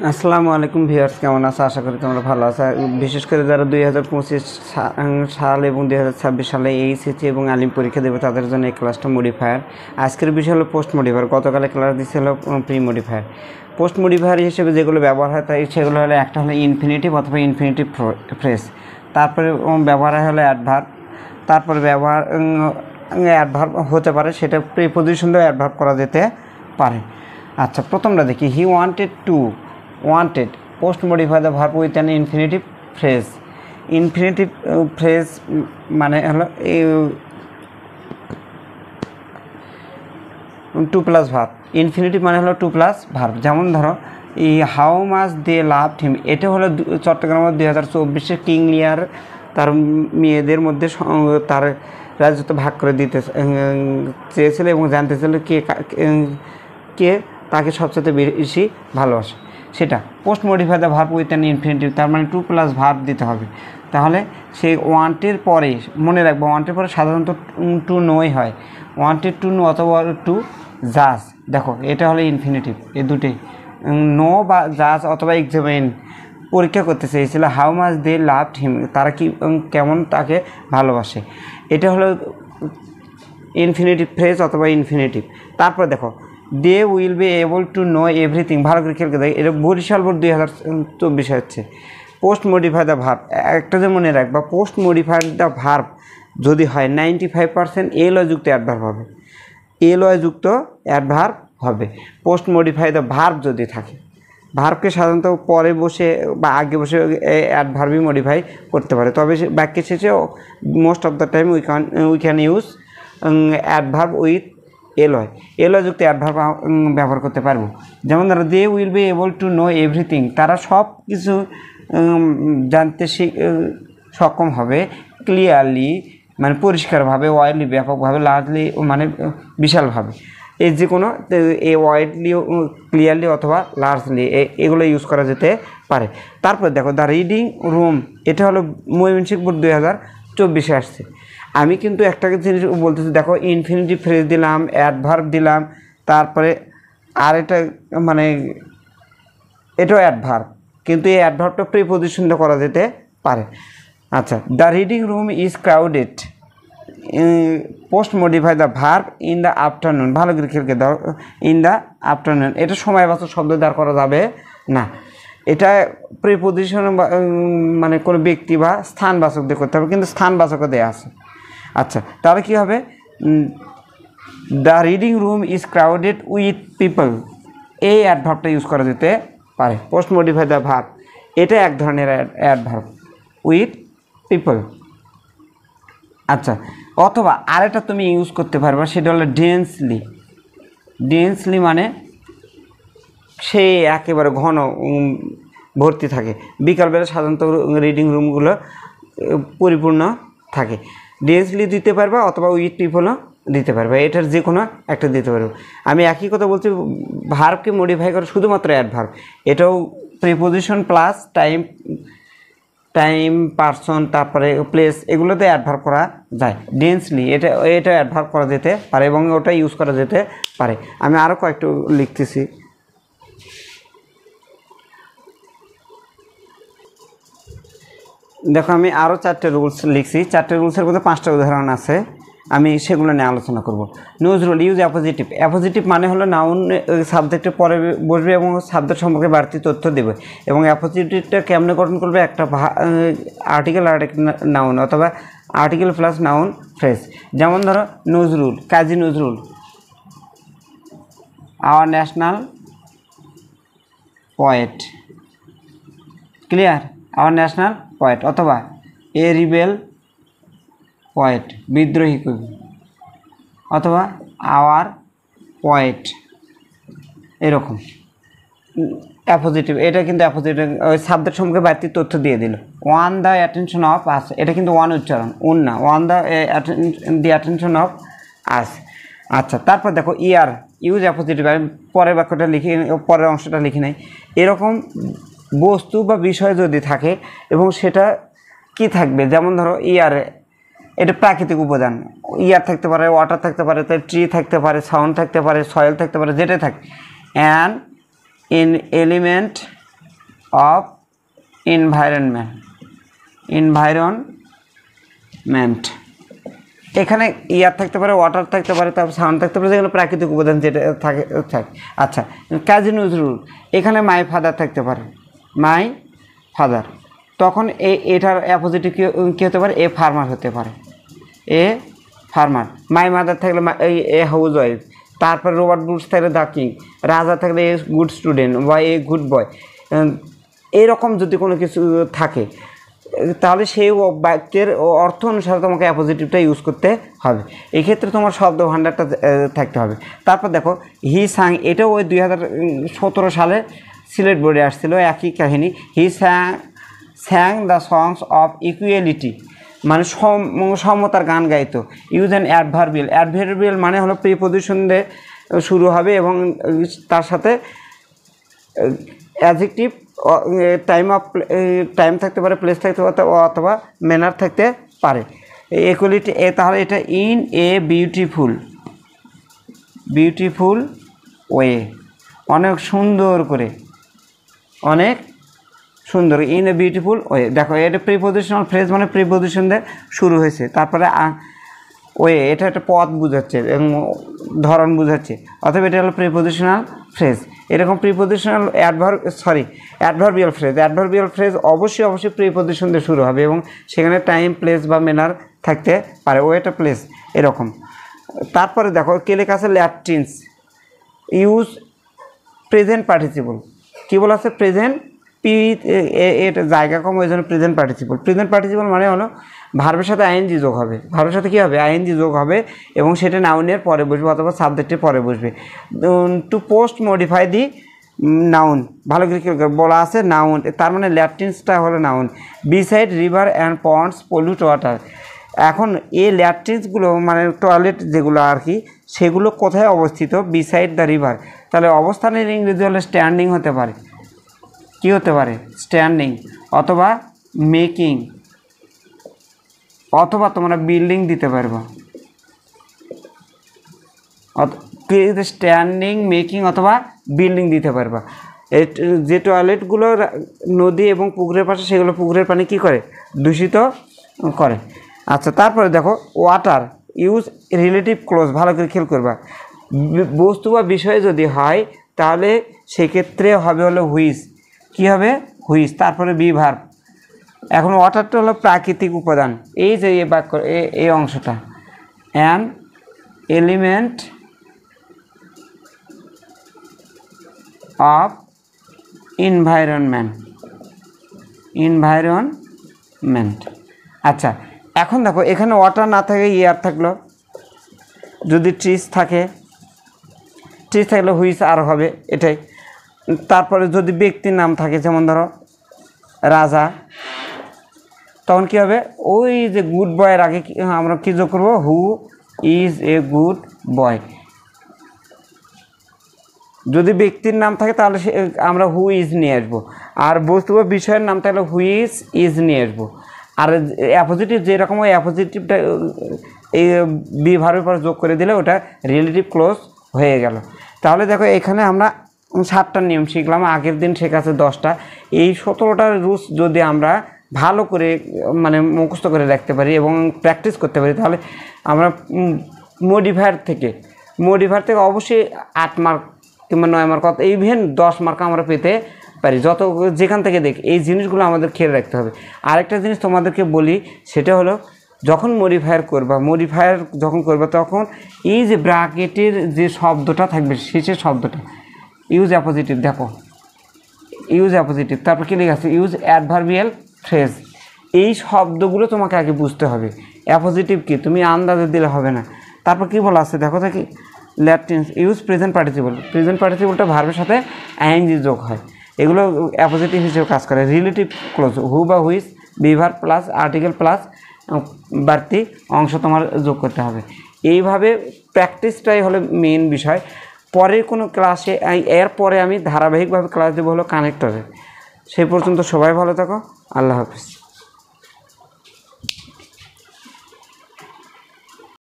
আসসালামু আলাইকুম ভিউয়ার্স, কেমন আছো? আশা করি তোমরা ভালো আছো। বিশেষ করে যারা 2025 সাল এবং 2026 সালে এইচএসসি এবং আলিম পরীক্ষা দেবে তাদের জন্য এই ক্লাসটা মডিফায়ার। আজকের বিষয় হলো পোস্ট মডিফায়ার। গতকালে ক্লাস দিচ্ছিল প্রি মডিফায়ার। পোস্ট মডিফায়ার হিসেবে যেগুলো ব্যবহার হয় তাই সেগুলো হলো একটা হলো ইনফিনিটিভ অথবা ইনফিনিটিভ ফ্রেজ, তারপরে ব্যবহার হলো অ্যাডভার্ব, তারপরে ব্যবহার অ্যাডভার্ব হতে পারে, সেটা প্রিপোজিশন দিয়ে অ্যাডভার্ব করা যেতে পারে। আচ্ছা, প্রথমটা দেখি। হি wanted post modify the verb with an infinitive phrase. Infinitive phrase মানে হলো টু প্লাস ভার্ব। ইনফিনিটিভ মানে হলো টু প্লাস ভার্ব। যেমন ধরো এই how much they loved him, এটা হলো চট্টগ্রামের 2024 কিং লিয়ার তার মেয়েদের মধ্যে তার রাজত্ব ভাগ করে দিতে চেয়েছিল এবং জানতে চাইছিল কে তাকে সবচেয়ে বেশি ভালোবাসে। সেটা post modify the verb with an infinitive, তার মানে টু প্লাস ভার্ব দিতে হবে। তাহলে সেই ওয়ান্টের পরে মনে রাখবো, ওয়ান্টের পরে সাধারণত টু নোই হয়। ওয়ান্টেড টু নো অথবা টু জাজ। দেখো এটা হলো ইনফিনিটিভ। এই দুটোই নো বা জাজ অথবা এক্সামিন পরীক্ষা করতে চেয়েছিল how much they loved him, তারা কি কেমন তাকে ভালোবাসে। এটা হলো ইনফিনিটিভ ফ্রেজ অথবা ইনফিনিটিভ। তারপর দেখো they will be able to know everything. ভালো করে খেলতে দেয়, এটা বরিশাল বোর্ড 2024 হচ্ছে। পোস্ট মডিফাই দ্য ভার্ব, একটা যে মনে রাখবা, পোস্ট মডিফাই দ্য ভার্ব যদি হয় 95% এলওয়াই যুক্ত অ্যাডভার্ব হবে। এলওয়াই যুক্ত অ্যাডভার্ব হবে পোস্ট মডিফাই দ্য ভার্ব যদি থাকে। ভার্বকে সাধারণত পরে বসে বা আগে বসে অ্যাডভার্বই মডিফাই করতে পারে, তবে বাক্যের শেষে most of the time we can use adverb with LY যুক্ত অ্যাডভার্ব ব্যবহার করতে পারবো। যেমন ধরো they will be able to know everything, তারা সব কিছু জানতে সক্ষম হবে। ক্লিয়ারলি মানে পরিষ্কারভাবে, ওয়াইডলি ব্যাপকভাবে, লার্জলি মানে বিশালভাবে। এই যে কোনো এ ওয়াইডলি, ক্লিয়ারলি অথবা লার্জলি এগুলো ইউজ করা যেতে পারে। তারপর দেখো দ্য রিডিং রুম, এটা হলো ময়মনসিংহ বোর্ড 2024 আসছে। আমি কিন্তু একটা জিনিস বলতেছি, দেখো ইনফিনিটিভ ফ্রেজ দিলাম, অ্যাডভার্ব দিলাম, তারপরে আর এটা মানে এটাও অ্যাডভার্ব, কিন্তু এই অ্যাডভার্বটা প্রিপোজিশন দিয়ে করা যেতে পারে। আচ্ছা, the reading room is crowded, post modify the verb in the afternoon. ভালো করে খেলকে দাও, ইন দ্য আফটারনুন। এটা সময়বাচক শব্দ দ্বারা করা যাবে না, এটা প্রিপোজিশন মানে কোনো ব্যক্তি বা স্থানবাচক দিয়ে করতে হবে, কিন্তু স্থানবাচকও দেওয়া আছে। আচ্ছা, তাহলে কী হবে? The reading room is crowded with people, এই অ্যাডভার্বটা ইউজ করা যেতে পারে। পোস্ট মডিফাই দ্য ভার্ব, এটা এক ধরনের অ্যাডভার্ব, উইথ পিপল। আচ্ছা, অথবা আরেকটা তুমি ইউজ করতে পারবে, সেটা হলো ডেন্সলি। ডেন্সলি মানে সে একেবারে ঘন ভর্তি থাকে। বিকালবেলা সাধারণত রিডিং রুমগুলো পরিপূর্ণ থাকে। ডেন্সলি দিতে পারবে অথবা উইথ পিপলও দিতে পারবে, এটার যে কোনো একটা দিতে পারবে। আমি একই কথা বলছি, ভার্বকে মডিফাই করে শুধুমাত্র অ্যাডভার্ব, এটাও প্রিপোজিশন প্লাস টাইম পারসন তারপরে প্লেস এগুলোতে অ্যাডভার্ব করা যায়। ডেন্সলি এটা অ্যাডভার্ব করা যেতে পারে এবং ওটা ইউজ করা যেতে পারে। আমি আরও কয়েকটা লিখতেছি। দেখো আমি আরও 4টে রুলস লিখছি। 4টে রুলসের মধ্যে 5টা উদাহরণ আছে, আমি সেগুলো নিয়ে আলোচনা করব। News rule, use appositive. Appositive মানে হলো নাউন সাবজেক্টের পরে বসবে এবং সাবজেক্ট সম্পর্কে বাড়তি তথ্য দেবে। এবং অ্যাপোজিটিভটা কেমনে গঠন করবে? একটা আর্টিকেল আর একটা নাউন অথবা আর্টিকেল প্লাস নাউন ফ্রেজ। যেমন ধরো Nazrul, Kazi Nazrul, our national poet. Clear? Our national poet, অথবা এ রিবেল পয়েট, বিদ্রোহী কবি, অথবা আওয়ার পয়েট, এরকম অ্যাপোজিটিভ। এটা কিন্তু অ্যাপোজিটিভ, ওই সাবজেক্ট সম্পর্কে বাড়তি তথ্য দিয়ে দিল। One the attention of us, এটা কিন্তু ওয়ান উচ্চারণ, উন না, one the attention of us. আচ্ছা, তারপর দেখো ইয়ার, ইউজ অ্যাপোজিটিভ। আমি পরের বাক্যটা লিখি, পরের অংশটা লিখি নাই। এরকম বস্তু বা বিষয় যদি থাকে এবং সেটা কি থাকবে, যেমন ধরো ইয়ার, এটা প্রাকৃতিক উপাদান, ইয়ার থাকতে পারে, ওয়াটার থাকতে পারে, ট্রি থাকতে পারে, সাউন্ড থাকতে পারে, সয়েল থাকতে পারে, যেটাই থাকে। An element of environment. এখানে ইয়ার থাকতে পারে, ওয়াটার থাকতে পারে, তারপর সাউন্ড থাকতে পারে, যেগুলো প্রাকৃতিক উপাদান যেটা থাকে। আচ্ছা, কাজী নজরুল, এখানে মাই ফাদার থাকতে পারে, মাই ফাদার। তখন এটার অ্যাপোজিটিভ কী হতে পারে? এ ফার্মার হতে পারে, এ ফার্মার। মাই মাদার থাকলে এ হাউস ওয়াইফ। তারপর রবার্ট ব্রুকস থাকলে দ্য কিং। রাজা থাকলে এ গুড স্টুডেন্ট বা এ গুড বয়। এরকম যদি কোনো কিছু থাকে তাহলে সেই বাক্যের অর্থ অনুসারে তোমাকে অ্যাপোজিটিভটা ইউজ করতে হবে। এক্ষেত্রে তোমার শব্দ ভাণ্ডারটা থাকতে হবে। তারপর দেখো হি সাং, এটাও ওই 2017 সালে সিলেট বোর্ডে আসছিল, একই কাহিনী। He sang the songs of equality, মানে সমতার গান গাইতো। Use an adverbial. অ্যাডভার্বিয়াল মানে হলো প্রিপজিশন দিয়ে শুরু হবে এবং তার সাথে অ্যাডজেক্টিভ, টাইম থাকতে পারে, প্লেস থাকতে পারে, অথবা ম্যানার থাকতে পারে। ইকুয়ালিটি, তাহলে এটা ইন এ বিউটিফুল ওয়ে, অনেক সুন্দর করে, অনেক সুন্দর, ইন এ বিউটিফুল ওয়ে। দেখো এটা প্রিপজিশনাল ফ্রেজ, মানে প্রিপজিশন দিয়ে শুরু হয়েছে। তারপরে ওয়ে, এটা একটা পথ বোঝাচ্ছে এবং ধরন বোঝাচ্ছে, অথবা এটা হলো প্রিপজিশনাল ফ্রেজ। এরকম প্রিপজিশনাল অ্যাডভার্বিয়াল ফ্রেজ অবশ্যই প্রিপজিশন দিয়ে শুরু হবে এবং সেখানে টাইম, প্লেস বা ম্যানার থাকতে পারে, ওয়েটা প্লেস এরকম। তারপরে দেখো কেলে কাছে ল্যাটিন্স, ইউজ প্রেজেন্ট পার্টিসিপল। কী বলা আছে? প্রেজেন্ট, এটা জায়গা কম, ওই জন্য প্রেজেন্ট পার্টিসিপল মানে হলো ভার্বের সাথে আইএনজি যোগ হবে। ভার্বের সাথে কী হবে? আইএনজি যোগ হবে এবং সেটা নাউনের পরে বসবে অথবা সাবজেক্টের পরে বসবে। To post modify the noun, ভালো করে বলা আছে নাউন, তার মানে ল্যাটিন্সটা হলো noun. Beside river and ponds pollute water. এখন এই ল্যাট্রিনসগুলো মানে টয়লেট যেগুলো আর কি, সেগুলো কোথায় অবস্থিত? Beside the river. তাহলে অবস্থানের ইংরেজি হলে স্ট্যান্ডিং হতে পারে। কি হতে পারে? স্ট্যান্ডিং, অথবা মেকিং, অথবা তোমরা বিল্ডিং দিতে পারবো। স্ট্যান্ডিং, মেকিং অথবা বিল্ডিং দিতে পারবা। যে টয়লেটগুলো নদী এবং পুকুরের পাশে, সেগুলো পুকুরের পানি কি করে? দূষিত করে। আচ্ছা, তারপরে দেখো ওয়াটার, ইউজ রিলেটিভ ক্লোজ, ভালো করে খেয়াল করবা। বস্তু বা বিষয় যদি হয় তাহলে সেক্ষেত্রে হবে হলো হুইচ। কী হবে? হুইচ। তারপরে বি ভার্ব। এখন ওয়াটারটা হলো প্রাকৃতিক উপাদান। এই যে এই বাক্য, এই অংশটা, অ্যান এলিমেন্ট অফ এনভায়রনমেন্ট। আচ্ছা, এখন দেখো এখানে ওয়াটার না থাকে, ইয়ার থাকলো। যদি ট্রিজ থাকলে হুইচ আর হবে, এটাই। তারপরে যদি ব্যক্তির নাম থাকে, যেমন ধরো রাজা, তখন কী হবে? ওই যে গুড বয়ের আগে আমরা কী যোগ করবো? Who is a good boy. যদি ব্যক্তির নাম থাকে তাহলে আমরা হু ইজ নিয়ে আসবো, আর বস্তু বা বিষয়ের নাম থাকলে হুইচ ইজ নিয়ে আসবো। আর অ্যাপোজিটিভ যেরকম, ওই অ্যাপোজিটিভটা এই বি ভার্বের পর যোগ করে দিলে ওটা রিলেটিভ ক্লোজ হয়ে গেল। তাহলে দেখো এখানে আমরা 7টা নিয়ম শিখলাম, আগের দিন শেখাচ্ছে 10টা। এই 17টার রুলস যদি আমরা ভালো করে মানে মুখস্থ করে রাখতে পারি এবং প্র্যাকটিস করতে পারি, তাহলে আমরা মডিফায়ার থেকে অবশ্যই 8 মার্ক কিংবা 9 মার্ক, ইভেন 10 মার্ক আমরা পেতে পারি, যেখান থেকে দেখি। এই জিনিসগুলো আমাদের খেয়াল রাখতে হবে। আরেকটা জিনিস তোমাদেরকে বলি, সেটা হলো যখন মডিফায়ার করবা তখন এই যে ব্র্যাকেটের যে শব্দটা থাকবে, শেষের শব্দটা ইউজ অ্যাপোজিটিভ। দেখো ইউজ অ্যাপোজিটিভ, তারপর কি লেখা আছে? Use adverbial phrase. এই শব্দগুলো তোমাকে আগে বুঝতে হবে। অ্যাপোজিটিভ কি তুমি আন্দাজে দিলে হবে না। তারপর কি বলা আছে দেখো দেখি, ল্যাটিন্স, ইউজ প্রেজেন্ট পার্টিসিপলটা ভার্বের সাথে আইএনজি যোগ হয়, এগুলো অ্যাপোজিটিভ হিসেবে কাজ করে। রিলেটিভ ক্লোজ, হু বা হুইচ, বিভার প্লাস আর্টিকেল প্লাস বাড়তি অংশ তোমার যোগ করতে হবে। এইভাবে প্র্যাকটিসটাই হলো মেন বিষয়। পরের কোনো ক্লাসে, এরপরে আমি ধারাবাহিকভাবে ক্লাস দেবো হলো কানেক্টরে। সেই পর্যন্ত সবাই ভালো থাকো, আল্লাহ হাফিজ।